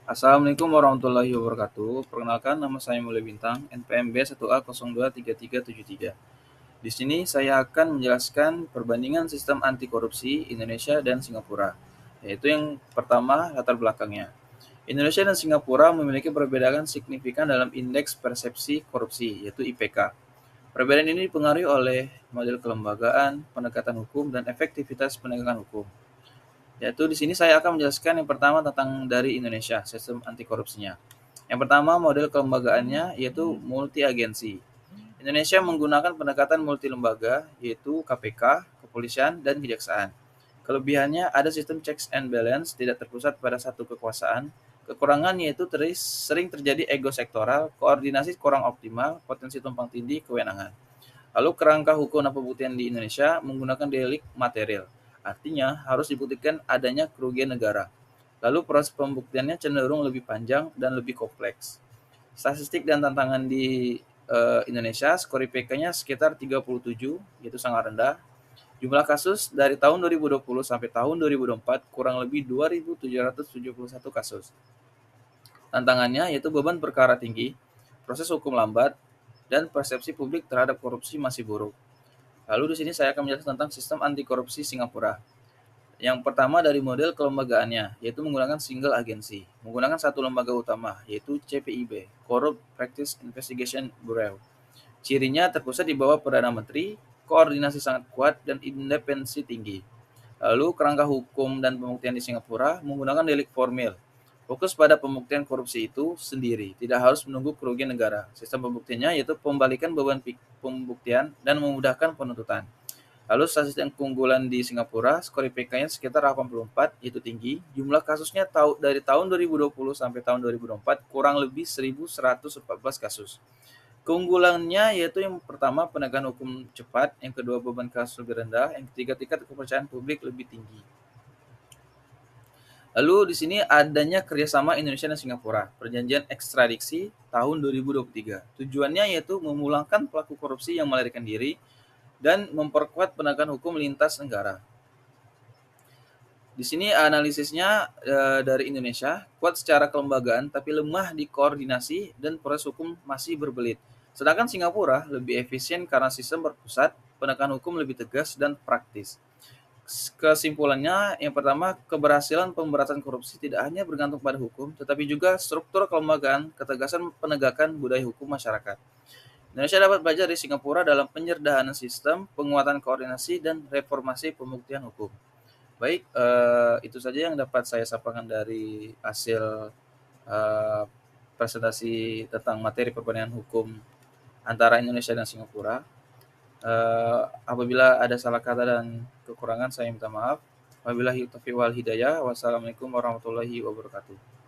Assalamualaikum warahmatullahi wabarakatuh. Perkenalkan, nama saya Mulai Bintang, NPM B1A023373. Di sini saya akan menjelaskan perbandingan sistem anti korupsi Indonesia dan Singapura, yaitu yang pertama latar belakangnya. Indonesia dan Singapura memiliki perbedaan signifikan dalam indeks persepsi korupsi, yaitu IPK. Perbedaan ini dipengaruhi oleh model kelembagaan, pendekatan hukum, dan efektivitas penegakan hukum. Yaitu di sini saya akan menjelaskan yang pertama tentang dari Indonesia, sistem anti korupsinya. Yang pertama, model kelembagaannya yaitu multi agensi. Indonesia menggunakan pendekatan multi lembaga yaitu KPK, kepolisian, dan kejaksaan. Kelebihannya ada sistem checks and balance tidak terpusat pada satu kekuasaan. Kekurangannya yaitu sering terjadi ego sektoral, koordinasi kurang optimal, potensi tumpang tindih kewenangan. Lalu kerangka hukum dan pembuktian di Indonesia menggunakan delik material. Artinya harus dibuktikan adanya kerugian negara. Lalu proses pembuktiannya cenderung lebih panjang dan lebih kompleks. Statistik dan tantangan di Indonesia, skor IPK-nya sekitar 37, yaitu sangat rendah. Jumlah kasus dari tahun 2020 sampai tahun 2024 kurang lebih 2.771 kasus. Tantangannya yaitu beban perkara tinggi, proses hukum lambat, dan persepsi publik terhadap korupsi masih buruk. Lalu di sini saya akan menjelaskan tentang sistem anti korupsi Singapura. Yang pertama dari model kelembagaannya, yaitu menggunakan single agency, menggunakan satu lembaga utama, yaitu CPIB, Corrupt Practice Investigation Bureau. Cirinya terpusat di bawah Perdana Menteri, koordinasi sangat kuat, dan independensi tinggi. Lalu kerangka hukum dan pembuktian di Singapura menggunakan delik formil. Fokus pada pembuktian korupsi itu sendiri, tidak harus menunggu kerugian negara. Sistem pembuktiannya yaitu pembalikan beban pembuktian dan memudahkan penuntutan. Lalu statistik keunggulan di Singapura, skor IPK-nya sekitar 84, itu tinggi. Jumlah kasusnya dari tahun 2020 sampai tahun 2024 kurang lebih 1.114 kasus. Keunggulannya yaitu yang pertama penegakan hukum cepat, yang kedua beban kasus lebih rendah, yang ketiga tingkat kepercayaan publik lebih tinggi. Lalu di sini adanya kerjasama Indonesia dan Singapura, perjanjian ekstradisi tahun 2023. Tujuannya yaitu memulangkan pelaku korupsi yang melarikan diri dan memperkuat penegakan hukum lintas negara. Di sini analisisnya dari Indonesia, kuat secara kelembagaan tapi lemah di koordinasi dan proses hukum masih berbelit. Sedangkan Singapura lebih efisien karena sistem berpusat, penegakan hukum lebih tegas dan praktis. Kesimpulannya, yang pertama, keberhasilan pemberantasan korupsi tidak hanya bergantung pada hukum, tetapi juga struktur kelembagaan, ketegasan penegakan budaya hukum masyarakat. Indonesia dapat belajar dari Singapura dalam penyederhanaan sistem, penguatan koordinasi, dan reformasi pembuktian hukum. Baik, itu saja yang dapat saya sampaikan dari hasil eh, presentasi tentang materi perbandingan hukum antara Indonesia dan Singapura. Apabila ada salah kata dan kekurangan, saya minta maaf. Wabillahi taufiq wal hidayah. Wassalamualaikum warahmatullahi wabarakatuh.